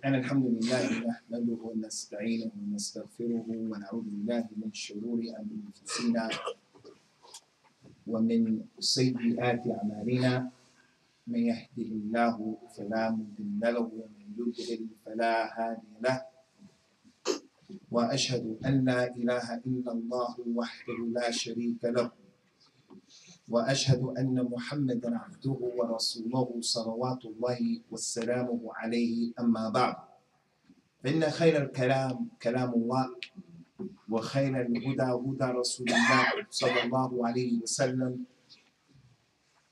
أن الحمد لله نحمده ونستعينه ونستغفره ونعوذ بالله من شرور أنفسنا ومن سيئات أعمالنا من يهده الله فلا مضل له ومن يضلل فلا هادي له وأشهد أن لا إله إلا الله وحده لا شريك له وأشهد أن محمدا عبده ورسوله صلوات الله وسلامه عليه أما بعد فإن خير الكلام كلام الله وخير الهدى هدى رسول الله صلى الله عليه وسلم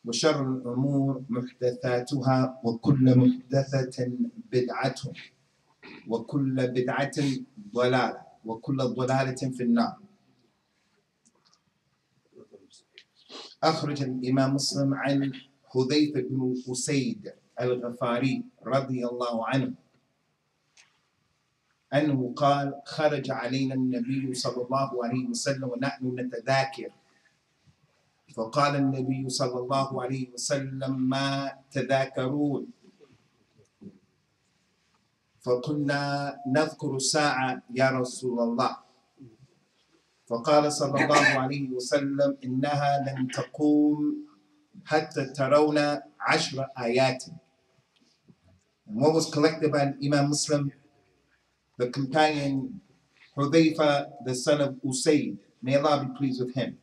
وشر الأمور محدثاتها وكل محدثة بدعة وكل بدعة ضلالة وكل ضلالة في النار. أخرج الإمام مسلم عن حذيفة بن أسيد الغفاري رضي الله عنه أنه قال خرج علينا النبي صلى الله عليه وسلم ونحن نتذاكر فقال النبي صلى الله عليه وسلم ما تذاكرون فقلنا نذكر ساعة يا رسول الله فقال صلى الله عليه وسلم إنها لن تقوم حتى ترون 10 آيات. And what was collected by Imam Muslim, the companion Hudhayfa, the son of Usaid, may Allah be pleased with him.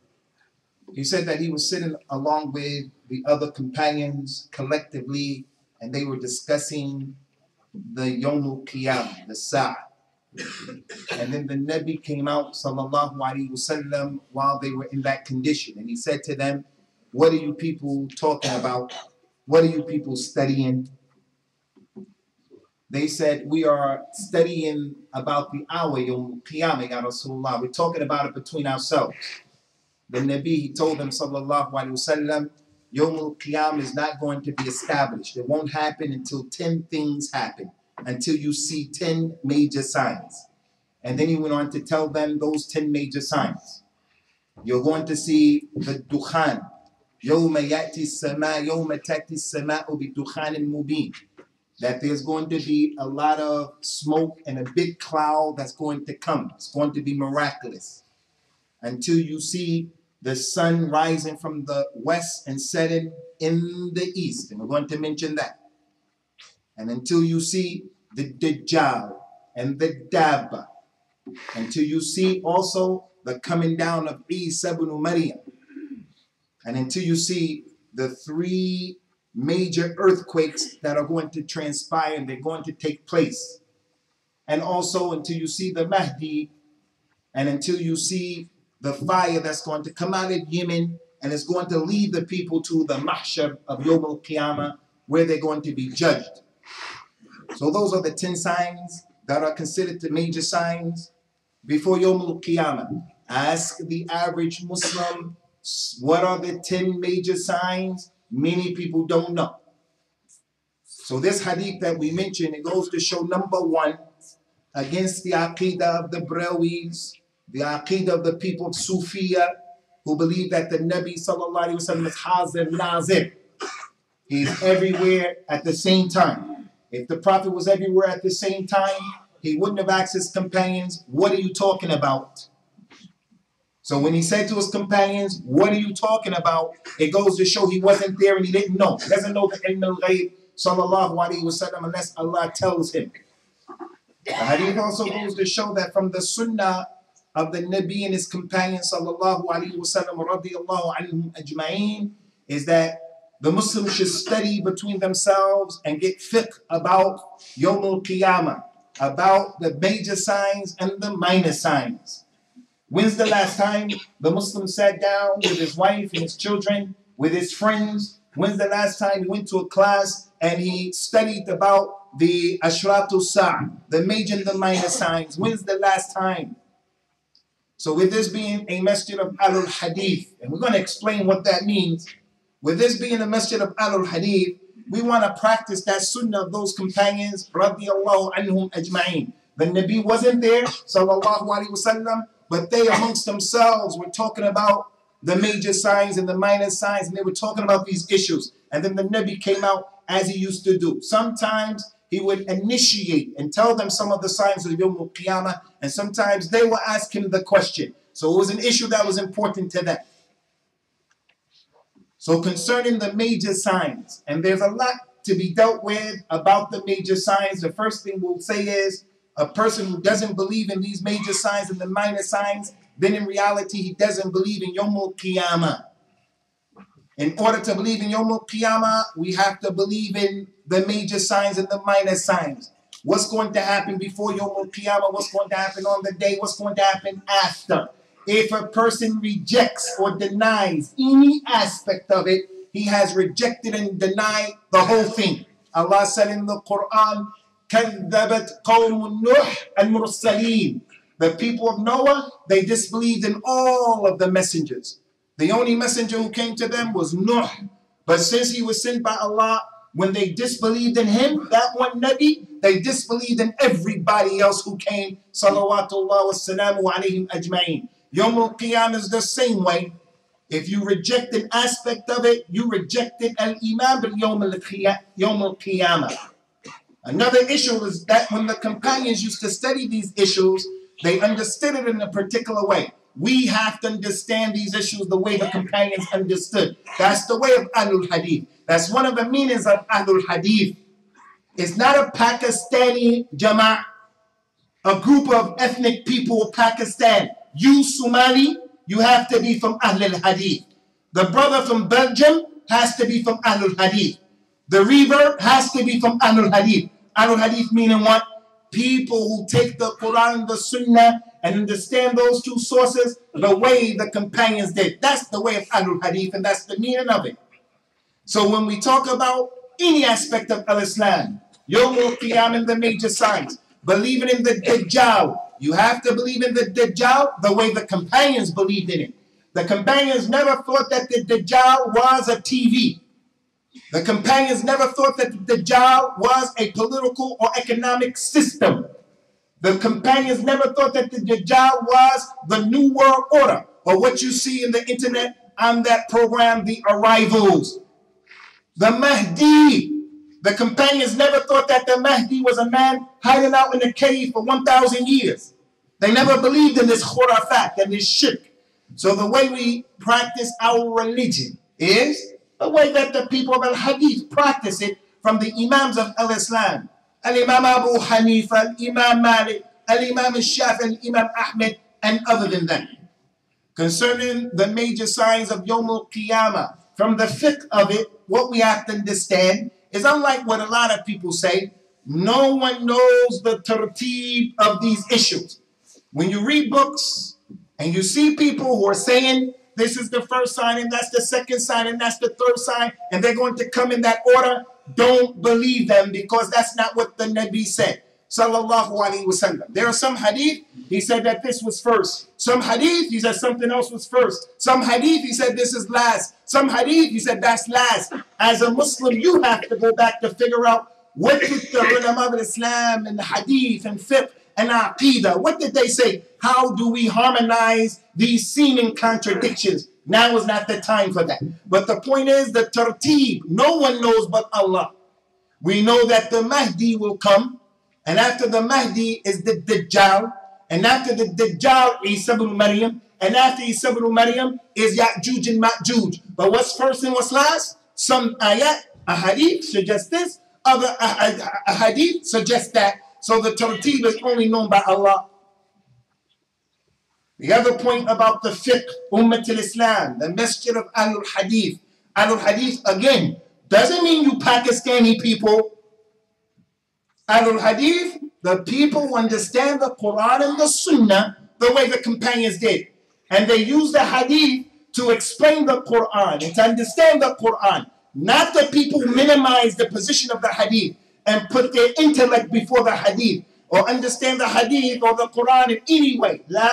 He said that he was sitting along with the other companions collectively and they were discussing the Yawmul Qiyam, the Sa'ah. And then the Nabi came out sallallahu alaihi wasallam while they were in that condition and he said to them, what are you people talking about? What are you people studying? They said, we are studying about the hour Yawmul Qiyamah ya Rasulullah. We're talking about it between ourselves. The Nabi, he told them sallallahu alaihi wasallam, Yawmul Qiyamah is not going to be established. It won't happen until 10 things happen. Until you see 10 major signs. And then he went on to tell them those 10 major signs. You're going to see the dukhan. يَوْمَ يَأْتِ السَّمَاءُ يَوْمَ تَأْتِ السَّمَاءُ بِدُخَانٍ مُبِينٍ. That there's going to be a lot of smoke and a big cloud that's going to come. It's going to be miraculous. Until you see the sun rising from the west and setting in the east. And we're going to mention that. And until you see the Dajjal and the Dabba, until you see also the coming down of Isa ibn Maryam, and until you see the 3 major earthquakes that are going to transpire and they're going to take place, and also until you see the Mahdi, and until you see the fire that's going to come out of Yemen and it's going to lead the people to the Mahshar of Yawm al-Qiyamah where they're going to be judged. So those are the 10 signs that are considered the major signs before Yawm al-Qiyamah. Ask the average Muslim, what are the 10 major signs? Many people don't know. So this hadith that we mentioned, it goes to show number 1, against the aqidah of the Brahwis, the aqidah of the people of Sufiya, who believe that the Nabi sallallahu alaihi wasallam is Hazir Nazir. He's everywhere at the same time. If the Prophet was everywhere at the same time, he wouldn't have asked his companions, what are you talking about? So when he said to his companions, what are you talking about? It goes to show he wasn't there and he didn't know. He doesn't know the ilm al-ghayb, sallallahu alaihi wasallam, unless Allah tells him. The hadith also goes to show that from the sunnah of the Nabi and his companions, sallallahu alaihi wasallam, radiyallahu anhum ajma'een, is that the Muslims should study between themselves and get fiqh about Yawm al-Qiyamah, about the major signs and the minor signs. When's the last time the Muslim sat down with his wife and his children, with his friends? When's the last time he went to a class and he studied about the Ashratu Sa', the major and the minor signs? When's the last time? So with this being a Masjid of Ahlul Hadeeth, and we're going to explain what that means. With this being a Masjid of Ahlul Hadeeth, we want to practice that sunnah of those companions, radiyallahu anhum ajma'een. The Nabi wasn't there, sallallahu alaihi wasallam, but they amongst themselves were talking about the major signs and the minor signs, and they were talking about these issues. And then the Nabi came out as he used to do. Sometimes he would initiate and tell them some of the signs of Yawm al-Qiyamah, and sometimes they will ask him the question. So it was an issue that was important to them. So concerning the major signs, and there's a lot to be dealt with about the major signs. The first thing we'll say is a person who doesn't believe in these major signs and the minor signs, then in reality he doesn't believe in Yawm al-Qiyamah. In order to believe in Yawm al-Qiyamah, we have to believe in the major signs and the minor signs. What's going to happen before Yawm al-Qiyamah? What's going to happen on the day? What's going to happen after? If a person rejects or denies any aspect of it, he has rejected and denied the whole thing. Allah said in the Quran, كَذَّبَتْ قَوْمُ نُوحٍ الْمُرْسَلِينَ. The people of Noah, they disbelieved in all of the messengers. The only messenger who came to them was Nuh. But since he was sent by Allah, when they disbelieved in him, that one Nabi, they disbelieved in everybody else who came. Salawatullah wa salamu alayhim ajma'in. Yawm al-Qiyamah is the same way. If you reject an aspect of it, you rejected al-Iman bil Yawm al-Qiyamah. Another issue is that when the companions used to study these issues, they understood it in a particular way. We have to understand these issues the way the companions understood. That's the way of Ahlul Hadeeth. That's one of the meanings of Ahlul Hadeeth. It's not a Pakistani Jama'ah, a group of ethnic people of Pakistan. You Somali, you have to be from Ahlul Hadeeth. The brother from Belgium has to be from Ahlul Hadeeth. The reaver has to be from Ahlul Hadeeth. Ahlul Hadeeth meaning what? People who take the Quran and the Sunnah and understand those two sources the way the companions did. That's the way of Ahlul Hadeeth, and that's the meaning of it. So when we talk about any aspect of Al-Islam, Yawm al-Qiyamah and the major signs, believing in the Dajjal, you have to believe in the Dajjal the way the companions believed in it. The companions never thought that the Dajjal was a TV. The companions never thought that the Dajjal was a political or economic system. The companions never thought that the Dajjal was the New World Order, or what you see in the internet on that program, The Arrivals. The Mahdi. The companions never thought that the Mahdi was a man hiding out in a cave for 1,000 years. They never believed in this khurafat and this shirk. So the way we practice our religion is the way that the people of Al-Hadith practice it from the Imams of Al-Islam. Al-Imam Abu Hanifa, Al-Imam Malik, Al-Imam Al-Shafi, Al-Imam Ahmed, and other than that. Concerning the major signs of Yawm al-Qiyamah, from the fiqh of it, what we have to understand is, unlike what a lot of people say, no one knows the tartib of these issues. When you read books and you see people who are saying this is the first sign and that's the second sign and that's the third sign and they're going to come in that order, don't believe them, because that's not what the Nabi said. Sallallahu Alaihi Wasallam. There are some hadith, he said that this was first. Some hadith, he said something else was first. Some hadith, he said this is last. Some hadith, he said that's last. As a Muslim, you have to go back to figure out what did the ulama of Islam and the hadith and fiqh and aqidah, what did they say? How do we harmonize these seeming contradictions? Now is not the time for that. But the point is the tartib, no one knows but Allah. We know that the Mahdi will come, and after the Mahdi is the Dajjal, and after the Dajjal, Isa ibn Maryam, and after Isa ibn Maryam is Ya'juj and Ma'juj. But what's first and what's last? Some ayat, a hadith suggest this, other a hadith suggest that. So the tartib is only known by Allah. The other point about the fiqh, Ummat al-Islam, the Masjid of Ahlul Hadeeth. Ahlul Hadeeth, again, doesn't mean you Pakistani people. Ahlul Hadeeth, the people who understand the Quran and the Sunnah the way the companions did. And they use the Hadith to explain the Quran and to understand the Quran. Not the people who minimize the position of the Hadith and put their intellect before the Hadith, or understand the Hadith or the Quran in any way. La.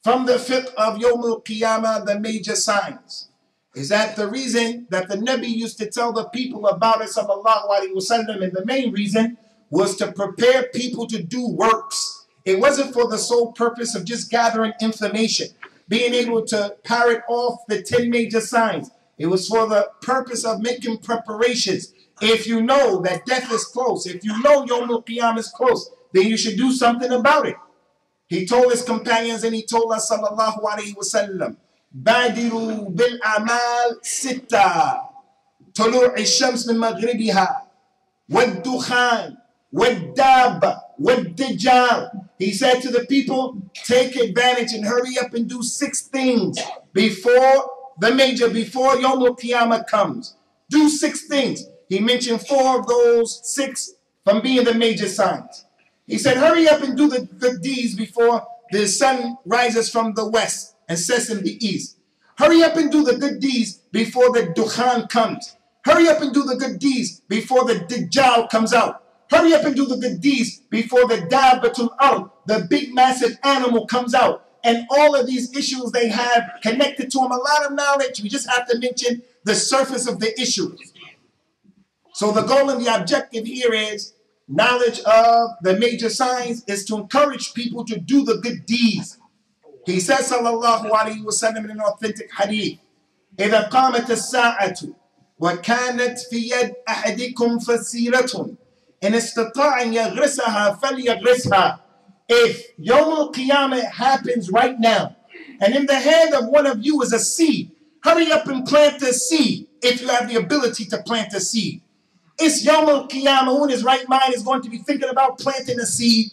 From the fiqh of Yawm al-Qiyamah, the major signs is that the reason that the Nabi used to tell the people about it, sallallahu alaihi wasallam, and the main reason was to prepare people to do works. It wasn't for the sole purpose of just gathering information, being able to parrot off the 10 major signs. It was for the purpose of making preparations If you know that death is close, if you know Yawm al-Qiyamah is close, then you should do something about it. He told his companions and he told us, sallallahu alayhi wa sallam, Badiru bil amal sitta, tulu'i shams min maghribiha, wad dukhan, wad dab, wad dajjal. He said to the people, take advantage and hurry up and do 6 things before before Yawm al-Qiyamah comes. Do 6 things. He mentioned 4 of those 6 from being the major signs. He said, hurry up and do the good deeds before the sun rises from the west and sets in the east. Hurry up and do the good deeds before the dukhan comes. Hurry up and do the good deeds before the dajjal comes out. Hurry up and do the good deeds before the dabbatul ard, the big massive animal, comes out. And all of these issues they have connected to them, a lot of knowledge. We just have to mention the surface of the issues. So the goal and the objective here is knowledge of the major signs is to encourage people to do the good deeds. He says, sallallahu alayhi wa sallam, in an authentic hadith, إِذَا قَامَتِ السَّاعَةُ وَكَانَتْ فِي يَدْ أَحَدِكُمْ فَسِيلَةٌ إِنْ اسْتَطَاعَ أَنْ يَغْرِسَهَا فَلْيَغْرِسْهَا. If Yawm al-Qiyamah happens right now, and in the hand of one of you is a seed, hurry up and plant the seed if you have the ability to plant the seed. It's Yawm al-Qiyamah. Who in his right mind is going to be thinking about planting a seed?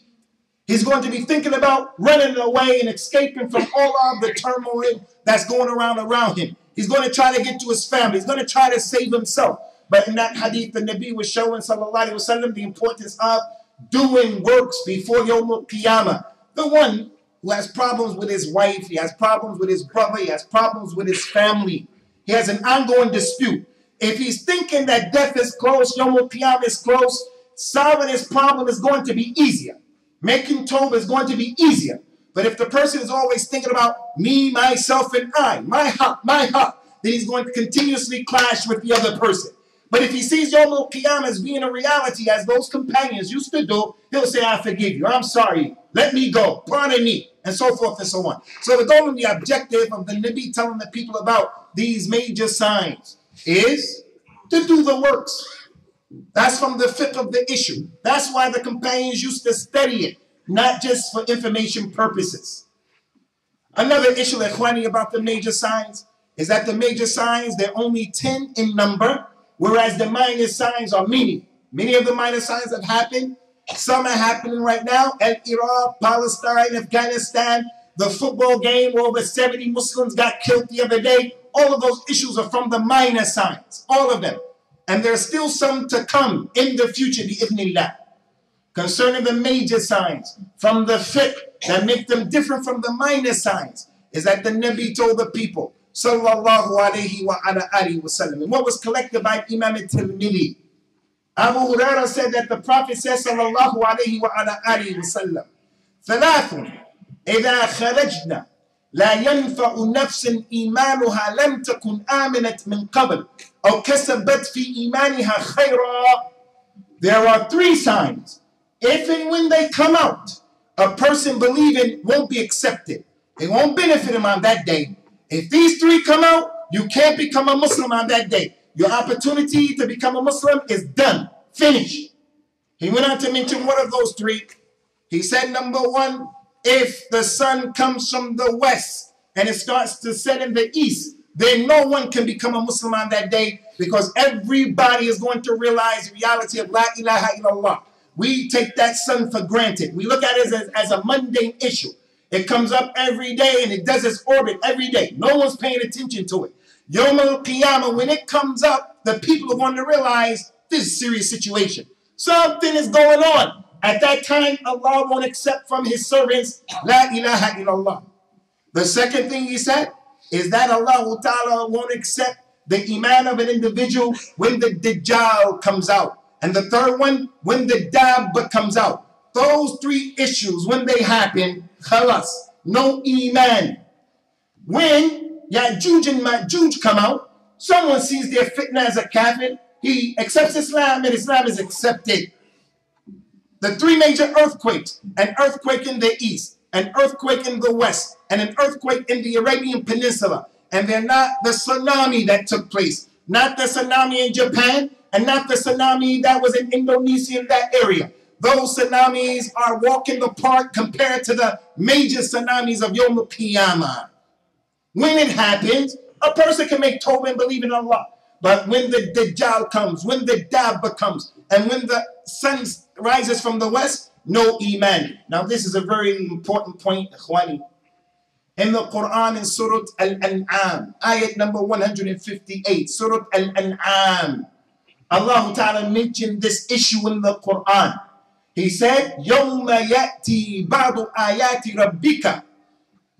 He's going to be thinking about running away and escaping from all of the turmoil that's going around him. He's going to try to get to his family. He's going to try to save himself. But in that hadith, the Nabi was showing, sallallahu alayhi wa sallam, the importance of doing works before Yawm al-Qiyamah. The one who has problems with his wife, he has problems with his brother, he has problems with his family. He has an ongoing dispute. If he's thinking that death is close, Yawm al-Qiyamah is close, solving his problem is going to be easier. Making tawbah is going to be easier. But if the person is always thinking about me, myself, and I, my haq, then he's going to continuously clash with the other person. But if he sees Yawm al-Qiyamah as being a reality, as those companions used to do, he'll say, I forgive you, I'm sorry, let me go, pardon me, and so forth and so on. So the goal and the objective of the Nabi telling the people about these major signs is to do the works. That's from the fiqh of the issue. That's why the companions used to study it, not just for information purposes. Another issue, ikhwani, about the major signs is that the major signs, they're only 10 in number, whereas the minor signs are many. Many of the minor signs have happened. Some are happening right now. Iraq, Palestine, Afghanistan, the football game where over 70 Muslims got killed the other day. All of those issues are from the minor signs, all of them. And there's still some to come in the future, bi'idhnillah. Concerning the major signs from the fiqh that make them different from the minor signs is that the Nabi told the people, sallallahu alayhi wa ala alihi wa sallam, and what was collected by Imam al-Tirmidhi. Abu Hurairah said that the Prophet says, sallallahu alayhi wa ala alihi wa sallam, ثلاث إذا خرجنا لا ينفع نفس إيمانها لم تكن آمنت من قبل أو كسبت في إيمانها خيرا. There are 3 signs. If and when they come out, a person believing won't be accepted. It won't benefit him on that day. If these 3 come out, you can't become a Muslim on that day. Your opportunity to become a Muslim is done, finished. He went on to mention one of those 3. He said, number 1, if the sun comes from the west and it starts to set in the east, then no one can become a Muslim on that day, because everybody is going to realize the reality of La ilaha illallah. We take that sun for granted. We look at it as a mundane issue. It comes up every day and it does its orbit every day. No one's paying attention to it. Yawm al-Qiyamah, when it comes up, the people are going to realize this is a serious situation. Something is going on. At that time, Allah won't accept from his servants La ilaha illallah. The second thing he said is that Allah Ta'ala won't accept the iman of an individual when the Dajjal comes out. And the third one, when the Dabba comes out. Those 3 issues, when they happen, khalas, no iman. When Ya'juj and Ma'juj come out, someone sees their fitna as a kafir, he accepts Islam and Islam is accepted. The 3 major earthquakes, an earthquake in the east, an earthquake in the west, and an earthquake in the Arabian Peninsula. And they're not the tsunami that took place, not the tsunami in Japan, and not the tsunami that was in Indonesia in that area. Those tsunamis are walk in the park compared to the major tsunamis of Yawm al-Qiyamah. When it happens, a person can make tawbah and believe in Allah. But when the Dajjal comes, when the Dabba comes, and when the sun rises from the west, no iman. Now this is a very important point, ikhwani. In the Quran, in Surah Al-An'am, ayat number 158, Surah Al-An'am, Allah Ta'ala mentioned this issue in the Quran. He said, يَوْمَ يَأْتِي بَعْضُ آيَاتِ رَبِّكَ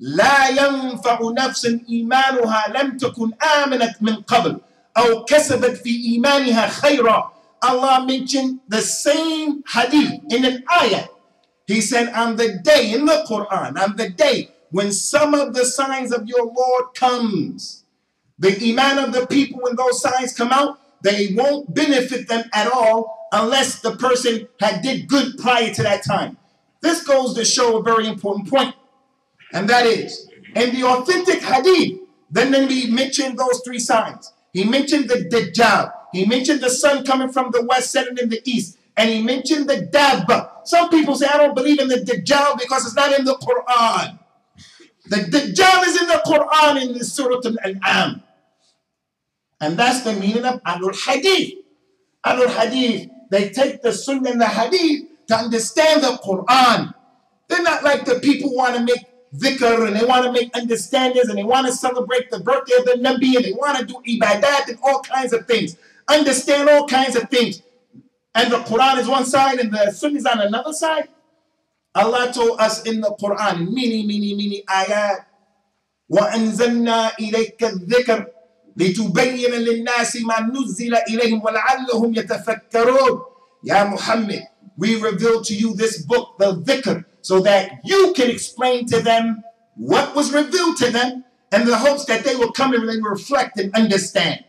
لَا يَنْفَعُ نَفْسًا إِيمَانُهَا لَمْ تَكُنْ آمَنَتْ مِنْ قَبْلِ أَوْ كَسَبَتْ فِي إِيمَانِهَا خَيْرًا. Allah mentioned the same hadith in an ayah. He said, on the day, in the Quran, on the day when some of the signs of your Lord comes, the iman of the people, when those signs come out, they won't benefit them at all unless the person had did good prior to that time. This goes to show a very important point. And that is, in the authentic hadith, the Nabi mentioned those three signs. He mentioned the Dajjal. He mentioned the sun coming from the west, setting in the east. And he mentioned the Dabba. Some people say, I don't believe in the Dajjal because it's not in the Quran. The Dajjal is in the Quran in the Surah Al-An'am. And that's the meaning of Ahlul Hadeeth. Ahlul Hadeeth, they take the Sunnah and the Hadith to understand the Quran. They're not like the people who want to make dhikr and they want to make understandings and they want to celebrate the birthday of the Nabi and they want to do ibadat and all kinds of things. Understand all kinds of things. And the Quran is one side and the Sunnah is on another side. Allah told us in the Quran, many ayat, وَأَنزَلْنَا إِلَيْكَ الذِّكْرِ لِتُبَيِّنَ لِلنَّاسِ مَا نُزِّلَ إِلَيْهِمْ وَلَعَلَّهُمْ يَتَفَكَّرُونَ. Ya Muhammad, we revealed to you this book, the dhikr, so that you can explain to them what was revealed to them and the hopes that they will come and they will reflect and understand.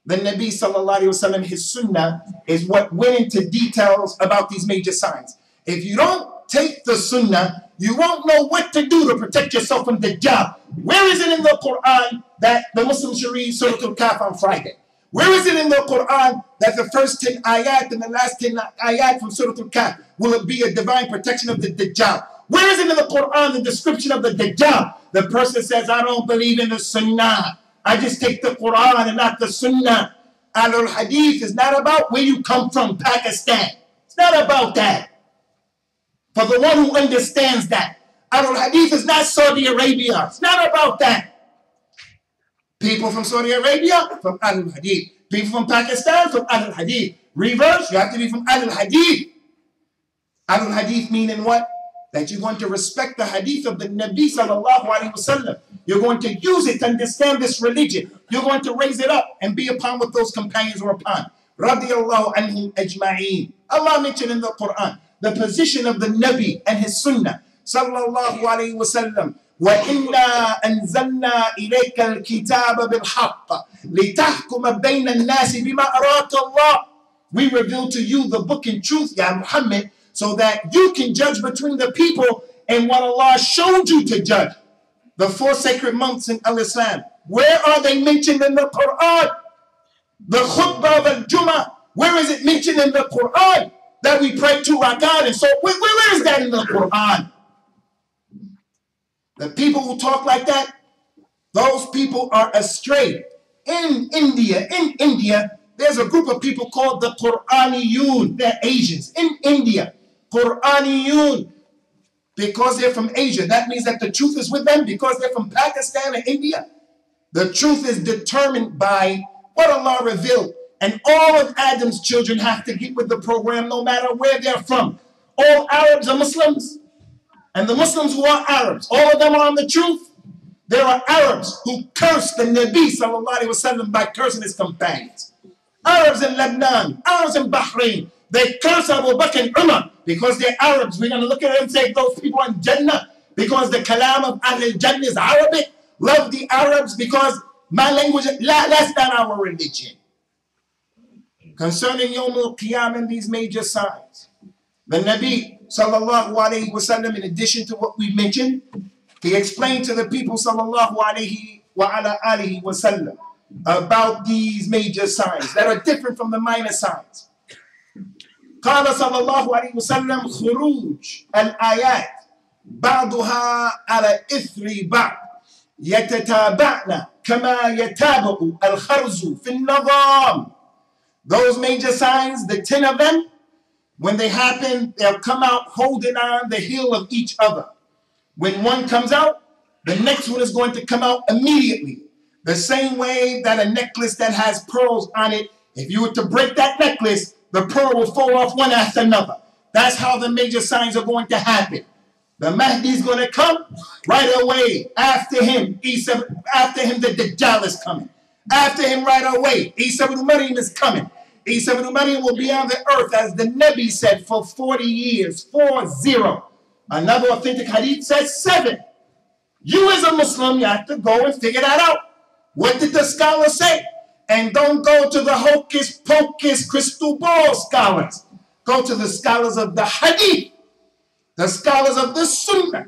The Nabi sallallahu alayhi wa sallam, his sunnah is what went into details about these major signs. If you don't take the sunnah, you won't know what to do to protect yourself from the Dajjal. Where is it in the Quran that the Muslims should read Surah Al-Kahf on Friday? Where is it in the Quran that the first 10 ayat and the last 10 ayat from Surah Al-Kahf will be a divine protection of the Dajjal? Where is it in the Quran the description of the Dajjal? The person says, I don't believe in the Sunnah. I just take the Quran and not the Sunnah. Ahlul Hadeeth is not about where you come from, Pakistan. It's not about that. For the one who understands that. Ahlul Hadeeth is not Saudi Arabia. It's not about that. People from Saudi Arabia, from Ahlul Hadeeth. People from Pakistan, from Ahlul Hadeeth. Reverse, you have to be from Ahlul Hadeeth. Ahlul Hadeeth meaning what? That you're going to respect the hadith of the Nabi sallallahu alayhi wa sallam. You're going to use it to understand this religion. You're going to raise it up and be upon what those companions were upon. Radiyallahu anhum ajma'een. Allah mentioned in the Quran the position of the Nabi and his sunnah. Sallallahu alayhi wa sallam. وَإِنَّا أَنزَلْنَا إِلَيْكَ الْكِتَابَ بِالْحَقِّ لِتَحْكُمَ بَيْنَ النَّاسِ بِمَا أَرَاكَ اللَّهُ. We reveal to you the book in truth, Ya Muhammad, so that you can judge between the people and what Allah showed you to judge. The 4 sacred months in Al-Islam, where are they mentioned in the Quran? The khutbah of Al-Jumu'ah, where is it mentioned in the Quran that we pray to our God? And so, where is that in the Quran? The people who talk like that, those people are astray. In India, there's a group of people called the Quraniyun. They're Asians. In India, Quraniyun. Because they're from Asia, that means that the truth is with them. Because they're from Pakistan and India, the truth is determined by what Allah revealed. And all of Adam's children have to get with the program no matter where they're from. All Arabs are Muslims. And the Muslims who are Arabs, all of them are on the truth. There are Arabs who curse the Nabi sallallahu alayhi wa sallam by cursing his companions. Arabs in Lebanon, Arabs in Bahrain, they curse Abu Bakr and Umar because they're Arabs. We're going to look at them and say those people are in Jannah because the kalam of Ahlul Jannah is Arabic. Love the Arabs because my language, that's not our religion. Concerning Yawm al-Qiyamah and these major signs, the Nabi sallallahu alayhi wa sallam, in addition to what we mentioned, he explained to the people sallallahu alayhi wa ala alihi wa sallam about these major signs that are different from the minor signs. قال صلى الله عليه وسلم خروج الآيات بعضها على إثر بعض يتتابعن كما يتابع الخرز في النظام. Those major signs, the 10 of them, when they happen, they'll come out holding on the heel of each other. When one comes out, the next one is going to come out immediately. The same way that a necklace that has pearls on it, if you were to break that necklace, the pearl will fall off one after another. That's how the major signs are going to happen. The Mahdi is going to come right away. After him, the Dajjal is coming. After him right away, Isa ibn Maryam is coming. Isa ibn Maryam will be on the earth, as the Nabi said, for 40 years. 40. Another authentic hadith says 7. You as a Muslim, you have to go and figure that out. What did the scholars say? And don't go to the hocus pocus crystal ball scholars. Go to the scholars of the hadith, the scholars of the sunnah.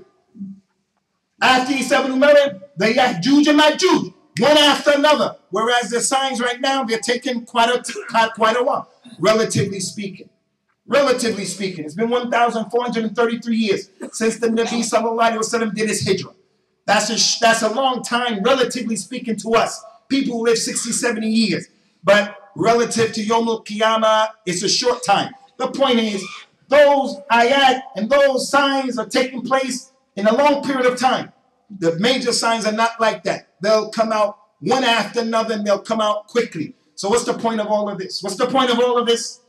After Isa ibn Maryam, the Ya'juj and Ma'juj, one after another. Whereas the signs right now, they're taking quite a while, relatively speaking. Relatively speaking, it's been 1,433 years since the Nabi sallallahu alaihi wasallam did his hijrah. That's a long time, relatively speaking, to us. People who live 60, 70 years. But relative to Yawm al-Qiyamah, it's a short time. The point is, those ayat and those signs are taking place in a long period of time. The major signs are not like that. They'll come out one after another, and they'll come out quickly. So what's the point of all of this? What's the point of all of this?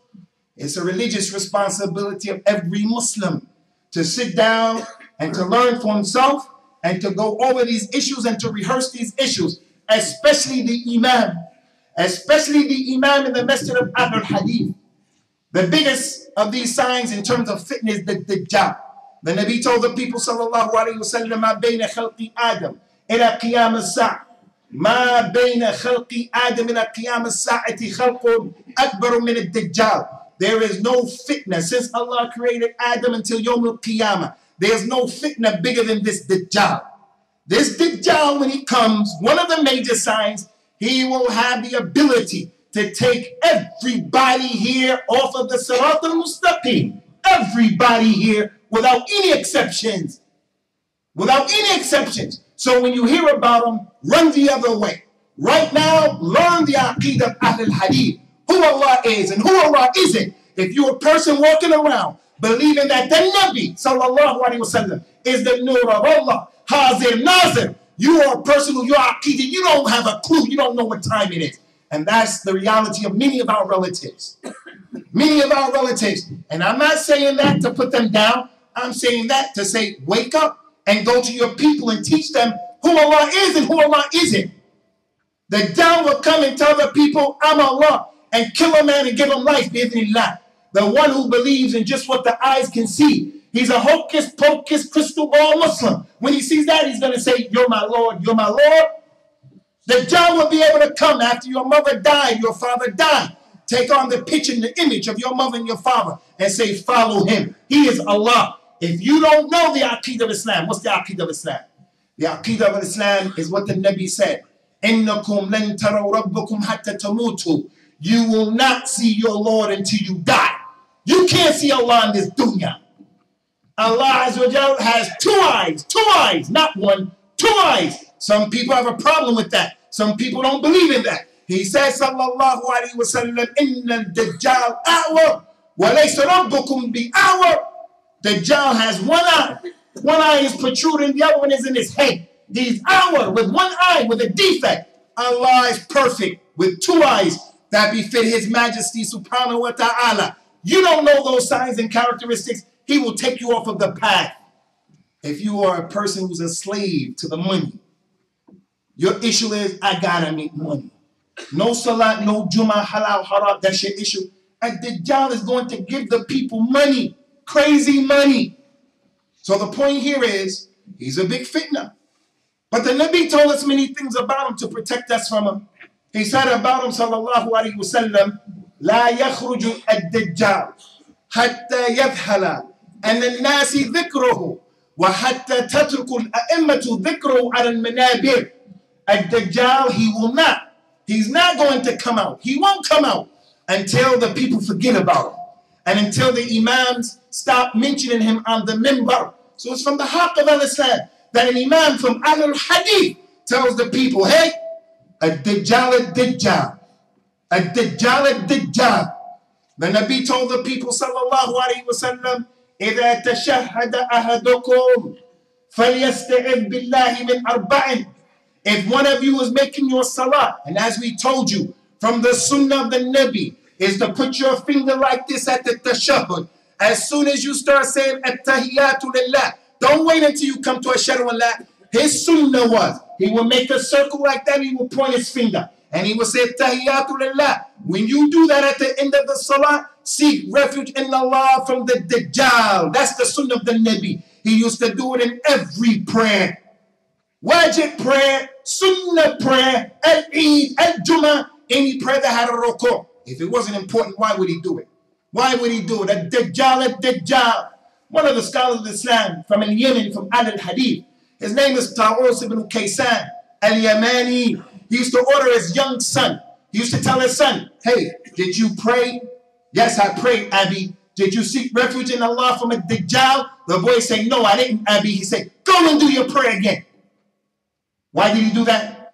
It's a religious responsibility of every Muslim to sit down and to learn for himself and to go over these issues and to rehearse these issues, especially the Imam in the Masjid of Ahlul Hadeeth. The biggest of these signs in terms of fitness is the Dajjal. The Nabi told the people, sallallahu alayhi wa sallam, مَا بَيْنَ خَلْقِ آدَمْ إِلَى قِيَامِ السَّاعَةِ مَا بَيْنَ خَلْقِ آدَمْ إِلَى قِيَامِ السَّاعَةِ خَلْقٌ أَكْبَرُ مِنَ الدَّجَّالِ. There is no fitna since Allah created Adam until Yawm al-Qiyamah. There's no fitna bigger than this Dajjal. This Dajjal, when he comes, one of the major signs, he will have the ability to take everybody here off of the Sirat al-Mustaqim. Everybody here, without any exceptions. Without any exceptions. So when you hear about him, run the other way. Right now, learn the Aqeedah of Ahlul Hadeeth. Who Allah is and who Allah isn't. If you're a person walking around believing that the Nabi sallallahu alaihi wasallam is the Nur of Allah, Hazir Nazir, you are a person who your Aqeedah, you don't have a clue, you don't know what time it is. And that's the reality of many of our relatives. Many of our relatives. And I'm not saying that to put them down. I'm saying that to say, wake up and go to your people and teach them who Allah is and who Allah isn't. The Dajjal will come and tell the people, I'm Allah, and kill a man and give him life, bi'idhnillah. The one who believes in just what the eyes can see. He's a hocus pocus crystal ball Muslim. When he sees that, he's going to say, you're my Lord, you're my Lord. The Dajjal will be able to come after your mother died, your father died. Take on the picture and the image of your mother and your father and say, follow him. He is Allah. If you don't know the Aqeedah of Islam, what's the Aqeedah of Islam? The Aqeedah of Islam is what the Nabi said. إِنَّكُمْ لَن تَرَوْا رَبَّكُمْ حَتَّى تَمُوتُوا. You will not see your Lord until you die. You can't see Allah in this dunya. Allah Azza wa Jal has two eyes, not one, 2 eyes. Some people have a problem with that. Some people don't believe in that. He says, sallallahu alayhi wa sallam, inna al-Dajjal a'war, wa laysa rabbukum bi'awar. Dajjal has one eye. One eye is protruding, the other one is in his head. He's awar, with one eye, with a defect. Allah is perfect, with 2 eyes that befit His Majesty subhanahu wa ta'ala. You don't know those signs and characteristics, He will take you off of the path. If you are a person who's a slave to the money, your issue is, I gotta make money. No salat, no jumu'ah, halal, haram, that's your issue. And Dajjal is going to give the people money, crazy money. So the point here is, he's a big fitna. But the Nabi told us many things about him to protect us from him. He said about him, sallallahu alayhi wa sallam, لا يخرج الدجال حتى يذهل أن الناس ذكره وحتى تترك الأئمة ذكره على المنابر. الدجال, he will not He's not going to come out. He won't come out until the people forget about him and until the imams stop mentioning him on the minbar. So it's from the haqq of al-Islam that an imam from Ahlul Hadeeth tells the people, hey, ad-Dajjal, ad-Dajjal, ad-Dajjal, ad-Dajjal. The Nabi told the people, sallallahu alayhi wa sallam, إِذَا تَشَهَّدَ أَحَدُكُمْ فَلْيَسْتَعِذْ بِاللَّهِ مِنْ أَرْبَعٍ. If one of you is making your salah, and as we told you, from the sunnah of the Nabi, is to put your finger like this at the tashahhud. As soon as you start saying at-tahiyyatu lillah, don't wait until you come to ashhadu an la. His sunnah was, he will make a circle like that, he will point his finger, and he will say at-tahiyyatu lillah. When you do that at the end of the salah, seek refuge in Allah from the Dajjal. That's the sunnah of the Nabi. He used to do it in every prayer. Wajib prayer, sunnah prayer, al-Eid, al-Jumu'ah, any prayer that had a ruku'. If it wasn't important, why would he do it? Why would he do it? Ad-Dajjal, ad-Dajjal. One of the scholars of Islam from Yemen, from Ahlul Hadeeth, his name is Ta'us ibn Kaysan al-Yamani. He used to order his young son. He used to tell his son, hey, did you pray? Yes, I prayed, Abi. Did you seek refuge in Allah from a Dajjal? The boy said, no, I didn't, Abi. He said, go and do your prayer again. Why did he do that?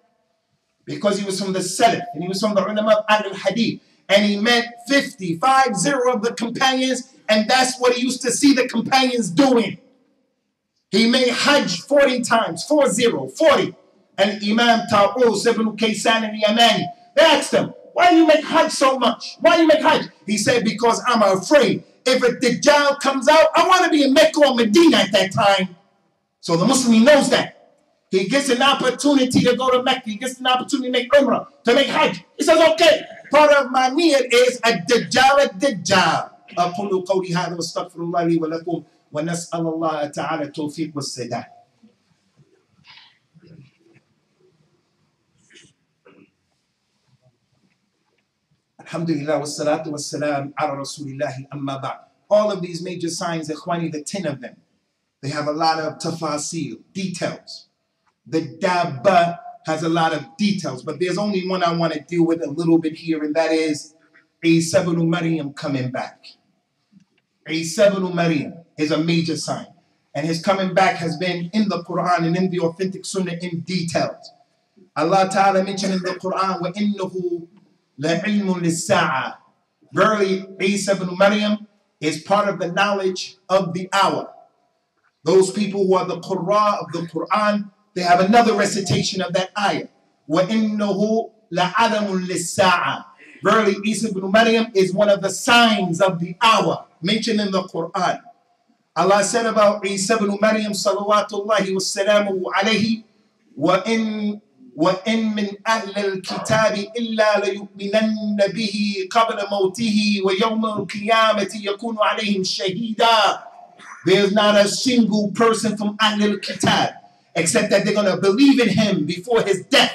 Because he was from the Salaf, and he was from the ulama of Ahlul Hadith, and he met 50 of the companions, and that's what he used to see the companions doing. He made Hajj 40 times, 40. And Imam Ta'us ibn Kaysan al-Yamani, they asked him, why do you make Hajj so much? Why do you make Hajj? He said, because I'm afraid if a Dajjal comes out, I want to be in Mecca or Medina at that time. So the Muslim, he knows that. He gets an opportunity to go to Mecca. He gets an opportunity to make Umrah, to make Hajj. He says, okay, part of my niyat is ad-Dajjal, ad-Dajjal. أقول قولي هذا واستغفر الله لي ولكم ونسأل الله تعالى التوفيق والسداد. Alhamdulillah wassalatu wassalam ala rasulillahi amma ba'd. All of these major signs, ikhwani, the 10 of them, they have a lot of tafasil, details. The Dabba has a lot of details, but there's only one I want to deal with a little bit here, and that is Isa ibn Maryam coming back. Isa ibn Maryam is a major sign, and his coming back has been in the Quran and in the authentic Sunnah in details. Allah Ta'ala mentioned in the Quran, وَإِنَّهُ لَعِلْمٌ لِلسَّاعَةِ. Verily, Isa ibn Maryam is part of the knowledge of the hour. Those people who are the Qurra of the Quran, they have another recitation of that ayah. وَإِنَّهُ لَعَلَمٌ لِلسَّاعَةِ. Verily, Isa ibn Maryam is one of the signs of the hour mentioned in the Quran. Allah said about Isa ibn Maryam, salawatullahi wa salamuhu alayhi, وَإِن مِّنْ أَهْلِ الْكِتَابِ إِلَّا لَيُؤْمِنَنَّ بِهِ قَبْلَ مَوْتِهِ وَيَوْمَ الْقِيَامَةِ يَكُونُ عَلَيْهِمْ شَهِيدًا. There's not a single person from Ahlul Kitab except that they're going to believe in him before his death.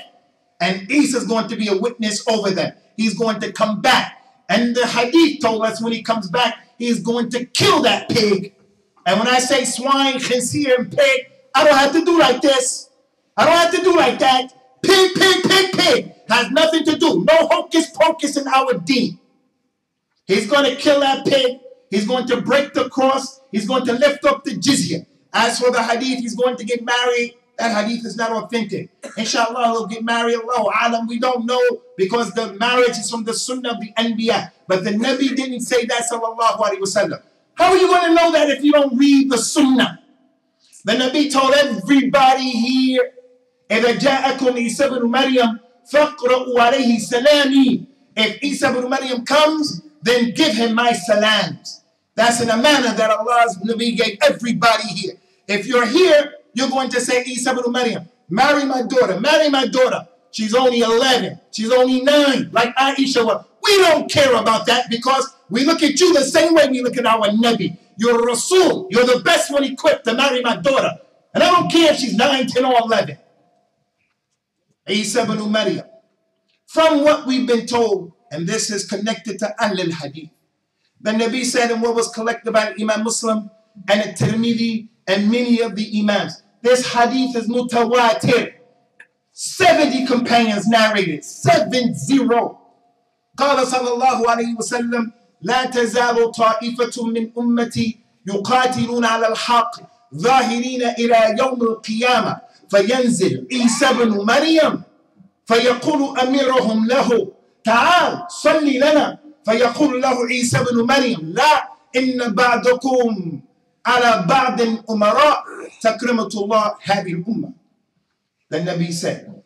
And Isa is going to be a witness over them. He's going to come back. And the hadith told us when he comes back, he's going to kill that pig. And when I say swine, khinzir, and pig, I don't have to do like this. I don't have to do like that. Pig, pig, pig, pig. Has nothing to do. No hocus pocus in our deen. He's going to kill that pig. He's going to break the cross. He's going to lift up the jizya. As for the hadith, he's going to get married. That hadith is not authentic. Inshallah, he'll get married. Allahu Alam, we don't know, because the marriage is from the sunnah of the Anbiya. But the Nabi didn't say that, sallallahu alayhi wa sallam. How are you going to know that if you don't read the sunnah? The Nabi told everybody here, إِذَا جَاءَكُمْ Isa ibn Maryam فَقْرَأُوا عَلَيْهِ سَلَامِي. If Isa ibn Maryam comes, then give him my salams. That's an amana that Allah's Nabi gave everybody here. If you're here, you're going to say, Isa ibn Maryam, marry my daughter, marry my daughter. She's only 11, she's only 9, like Aisha was. We don't care about that, because we look at you the same way we look at our Nabi. You're a Rasul, you're the best one equipped to marry my daughter. And I don't care if she's 9, 10, or 11. Isa ibn Maryam. From what we've been told, and this is connected to Ahlul Hadeeth, the Nabi said in what was collected by Imam Muslim and At-Tirmidhi and many of the Imams, this hadith is mutawatir. 70 companions narrated. 70. قال صلى الله عليه وسلم لا تزال طائفة من أمتي يقاتلون على الحق ظاهرين إلى يوم القيامة فينزل عيسى بن مريم فيقول أميرهم له تعال صلي لنا فيقول له عيسى بن مريم لا إن بعضكم على بعض أمراء تكرمة الله هذه الأمة. The Nabi said,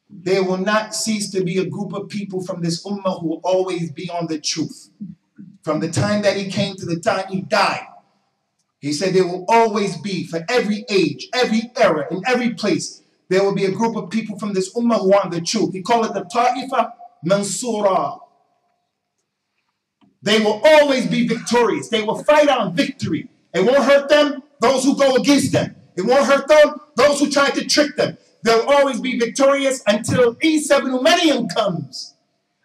there will not cease to be a group of people from this ummah who will always be on the truth. From the time that he came to the time he died, he said there will always be, for every age, every era, in every place, there will be a group of people from this ummah who are on the truth. He called it the Ta'ifa Mansura. They will always be victorious. They will fight on victory. It won't hurt them, those who go against them. It won't hurt them, those who try to trick them. They'll always be victorious until Isa ibn Maryam comes.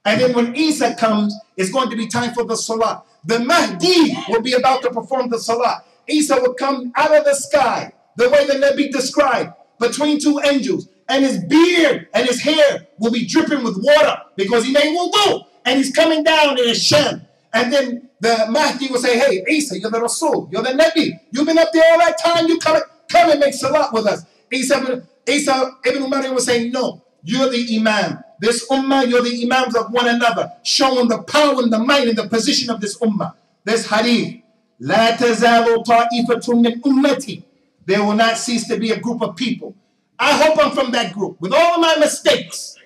And then when Isa comes, it's going to be time for the Salah. The Mahdi will be about to perform the Salah. Isa will come out of the sky, the way the Nabi described, between two angels. And his beard and his hair will be dripping with water because he made wudu. And he's coming down in his Shem. And then the Mahdi will say, hey, Isa, you're the Rasul, you're the Nabi. You've been up there all that time, you come and make Salat with us. Isa ibn Maryam was saying, no, you're the Imam. This ummah, you're the Imams of one another, showing the power and the might and the position of this ummah. This hadith, لا تزال طائفة من أمتي. There will not cease to be a group of people. I hope I'm from that group. With all of my mistakes,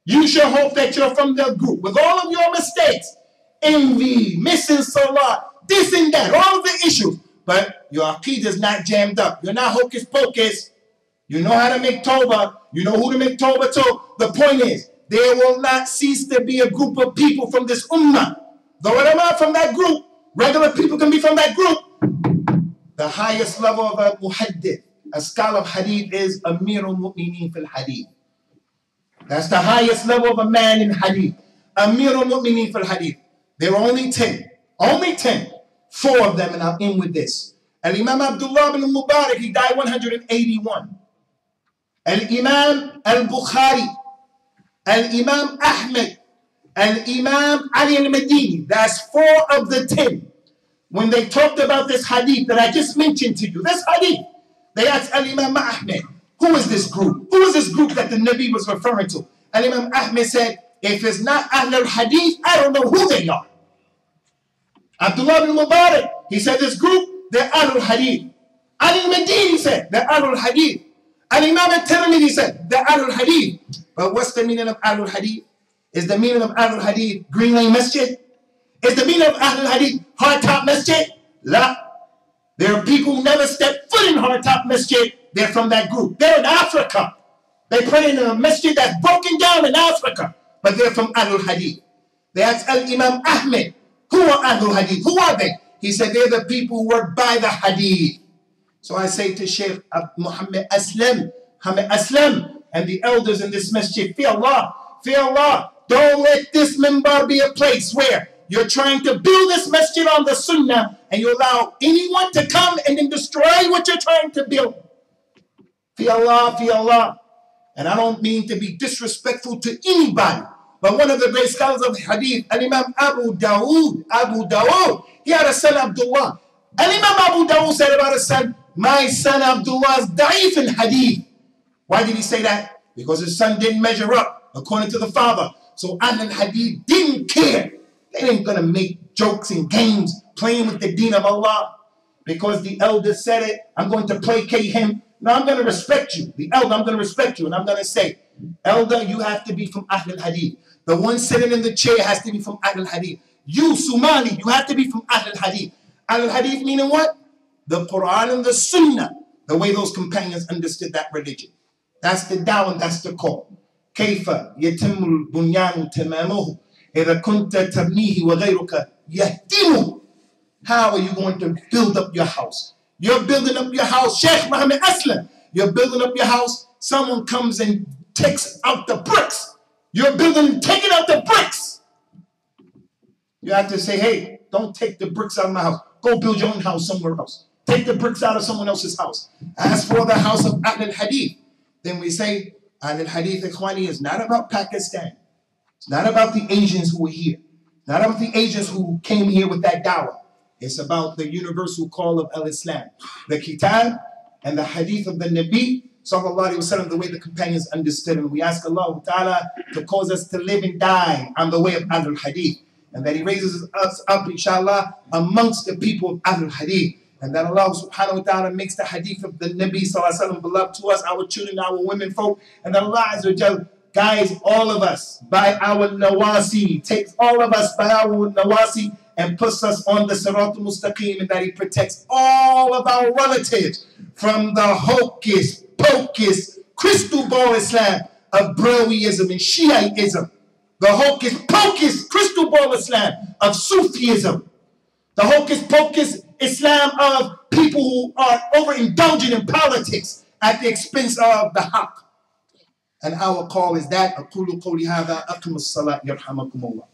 you should hope that you're from the group. With all of your mistakes, envy, missing salah, this and that, all of the issues. But your aqeedah is not jammed up. You're not hocus pocus. You know how to make tawbah. You know who to make tawbah to. The point is, there will not cease to be a group of people from this ummah. The ulama from that group, regular people can be from that group. The highest level of a muhaddith, a scholar of hadith, is Amirul Mu'mineen fil hadith. That's the highest level of a man in hadith. Amirul Mu'mineen fil hadith. There are only 10. Only 10. 4 of them, and I'll end with this. Al-Imam Abdullah bin Mubarak, he died 181. Al-Imam Al-Bukhari, Al-Imam Ahmed, Al-Imam Ali al-Madini. That's 4 of the 10. When they talked about this hadith that I just mentioned to you, this hadith, they asked Al-Imam Ahmed, who is this group? Who is this group that the Nabi was referring to? Al-Imam Ahmed said, if it's not Ahlul Hadeeth, I don't know who they are. Abdullah bin Mubarak, he said this group, they're Ahlul Hadeeth. Ali al-Madini said, they're Ahlul Hadeeth. Al-Imam al-Tirmidhi said, they're Ahlul Hadeeth. But what's the meaning of Ahlul Hadeeth? Is the meaning of Ahlul Hadeeth Green Lane Masjid? Is the meaning of Ahlul Hadeeth Hardtop Masjid? La. There are people who never stepped foot in Hardtop Masjid. They're from that group. They're in Africa. They pray in a masjid that's broken down in Africa. But they're from Ahlul Hadeeth. They asked Al-Imam Ahmed, who are Ahlul Hadeeth? Who are they? He said, they're the people who work by the Hadith. So I say to Sheikh Muhammad Aslam, and the elders in this masjid, fear Allah, fear Allah. Don't let this minbar be a place where you're trying to build this masjid on the sunnah and you allow anyone to come and then destroy what you're trying to build. Fear Allah, fear Allah. And I don't mean to be disrespectful to anybody, but one of the great scholars of hadith, Al-Imam Abu Dawud, he had a son, Abdullah. Al-Imam Abu Dawud said about his son, my son Abdullah is da'if in hadith. Why did he say that? Because his son didn't measure up according to the father. So Ahlul Hadith didn't care. They ain't gonna make jokes and games playing with the deen of Allah. Because the elder said it, I'm going to placate him. No, I'm gonna respect you. The elder, I'm gonna respect you. And I'm gonna say, elder, you have to be from Ahlul Hadith. The one sitting in the chair has to be from Ahlul Hadith. You, Somali, you have to be from Ahlul Hadith. Ahlul Hadith meaning what? The Quran and the Sunnah. The way those companions understood that religion. That's the da'wah, that's the call. كيف يتم البنيان تمامه إذا كنت تبنيه وغيرك يهدمه. How are you going to build up your house? You're building up your house, Sheikh Muhammad Aslam. You're building up your house. Someone comes and takes out the bricks. You're building, taking out the bricks. You have to say, hey, don't take the bricks out of my house. Go build your own house somewhere else. Take the bricks out of someone else's house. As for the house of Ahlul Hadith, then we say, Ahlul Hadeeth, Ikhwani, is not about Pakistan. It's not about the Asians who are here. Not about the Asians who came here with that dawah. It's about the universal call of Al-Islam. The Kitab and the Hadith of the Nabi, sallallahu alayhi wa sallam, the way the companions understood him. We ask Allah Ta'ala to cause us to live and die on the way of Ahlul Hadeeth. And that He raises us up, inshallah, amongst the people of Ahlul Hadeeth. And that Allah subhanahu wa ta'ala makes the hadith of the Nabi sallallahu alayhi wa sallam beloved to us, our children, our women folk. And that Allah Azza wa Jal guides all of us by our nawasi, takes all of us by our nawasi and puts us on the Sirat al-Mustaqim, and that He protects all of our relatives from the hocus pocus, crystal ball Islam of Brawiism and Shiitism. The hocus pocus, crystal ball Islam of Sufism. The hocus pocus Islam of people who are overindulgent in politics at the expense of the haqq. And our call is that. أقول قولي هذا أقم الصلاة يرحمكم الله.